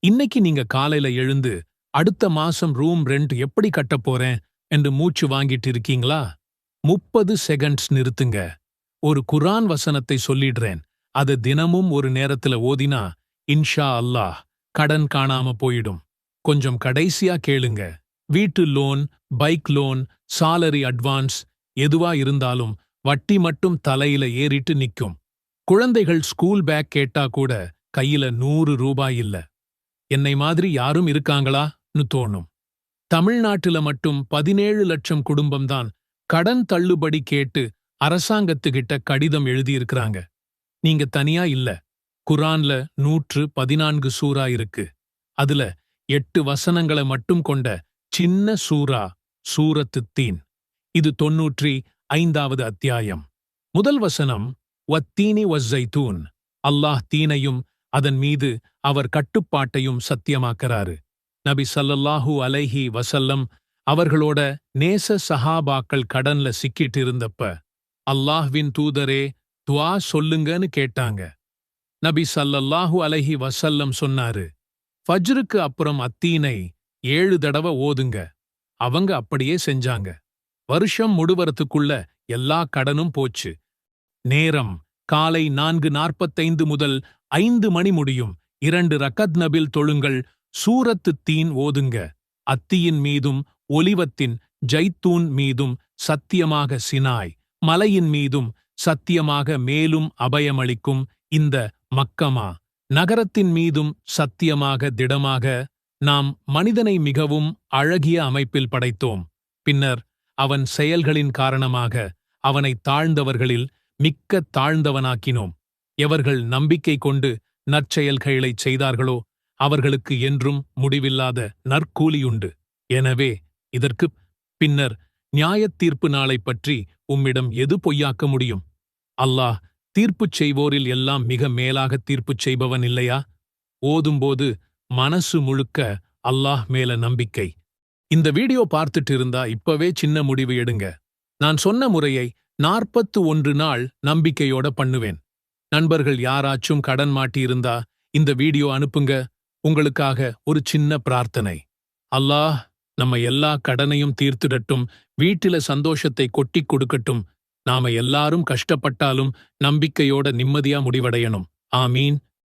இன்னைக்கு நீங்க காலையில எழுந்து அடுத்த மாசம் ரூம் ரெண்ட் எப்படி கட்டப் போறேன் என்று மூச்சு வாங்கிட்டு இருக்கீங்களா? 30 செகண்ட்ஸ் நிறுத்துங்க. ஒரு குர்ஆன் வசனத்தை சொல்லிடுறேன். அது தினமும் ஒரு நேரத்துல ஓதினா இன்ஷா அல்லாஹ் கடன் காணாம போயிடும். கொஞ்சம் கடைசியா கேளுங்க. வீட்டு loan, bike loan, salary advance எதுவா இருந்தாலும் வட்டி மட்டும் தலையில ஏறிட்டு நிக்கும். குழந்தைகள் ஸ்கூல் பேக் கேட்டா கூட கையில 100 ரூபாய் இல்ல. என்னை மாதிரி யாரும் இருக்காங்களான்னு தோணும். தமிழ்நாட்டுல மட்டும் 17 லட்சம் குடும்பம்தான் கடன் தள்ளுபடி கேட்டு அரசாங்கத்துக்கிட்ட கடிதம் எழுதியிருக்கிறாங்க. நீங்க தனியா இல்ல. குர்ஆன்ல 114 சூரா இருக்கு. அதுல 8 வசனங்களை மட்டும் கொண்ட சின்ன சூரா சூரத்து தீன். இது 95வது அத்தியாயம். முதல் வசனம் வத்தீனி வஸ்ஸைத்தூன். அல்லாஹ் தீனையும் அதன் மீது அவர் கட்டுப்பாட்டையும் சத்தியமாக்கறாரு. நபி ஸல்லல்லாஹு அலைஹி வஸல்லம் அவர்களோட நேச சஹாபாக்கள் கடன்ல சிக்கிட்டு இருந்தப்ப அல்லாஹ்வின் தூதரே துஆ சொல்லுங்கன்னு கேட்டாங்க. நபி ஸல்லல்லாஹு அலைஹி வஸல்லம் சொன்னாரு, ஃபஜ்ருக்கு அப்புறம் அத்தீனை 7 தடவை ஓதுங்க. அவங்க அப்படியே செஞ்சாங்க. வருஷம் முடிவறதுக்குள்ள எல்லா கடனும் போச்சு. நேரம் காலை 4:45 முதல் 5 மணி முடியும். 2 ரக்கத் நபில் தொழுங்கள். சூரத்து தீன் ஓதுங்க. அத்தியின் மீதும் ஒலிவத்தின் ஜைத்தூன் மீதும் சத்தியமாக சினாய் மலையின் மீதும் சத்தியமாக மேலும் அபயமளிக்கும் இந்த மக்கமா நகரத்தின் மீதும் சத்தியமாக திடமாக நாம் மனிதனை மிகவும் அழகிய அமைப்பில் படைத்தோம். பின்னர் அவன் செயல்களின் காரணமாக அவனை தாழ்ந்தவர்களில் மிக்க தாழ்ந்தவனாக்கினோம். எவர்கள் நம்பிக்கை கொண்டு நற்செயல்களைச் செய்தார்களோ அவர்களுக்கு என்றும் முடிவில்லாத நற்கூலியுண்டு. எனவே இதற்குப் பின்னர் நியாயத் தீர்ப்பு நாளைப் பற்றி உம்மிடம் எது பொய்யாக்க முடியும்? அல்லாஹ் தீர்ப்புச் செய்வோரில் எல்லாம் மிக மேலாக தீர்ப்புச் செய்பவன் இல்லையா? ஓதும்போது மனசு முழுக்க அல்லாஹ் மேல நம்பிக்கை. இந்த வீடியோ பார்த்துட்டு இருந்தா இப்பவே சின்ன முடிவு எடுங்க. நான் சொன்ன முறையை 41 நாள் நம்பிக்கையோட பண்ணுவேன். நண்பர்கள் யாராச்சும் கடன் மாட்டியிருந்தா இந்த வீடியோ அனுப்புங்க. உங்களுக்காக ஒரு சின்ன பிரார்த்தனை. அல்லாஹ் நம்ம எல்லா கடனையும் தீர்த்திடட்டும். வீட்டில சந்தோஷத்தை கொட்டிக் கொடுக்கட்டும். நாம எல்லாரும் கஷ்டப்பட்டாலும் நம்பிக்கையோட நிம்மதியா முடிவடையணும். ஆமீன்.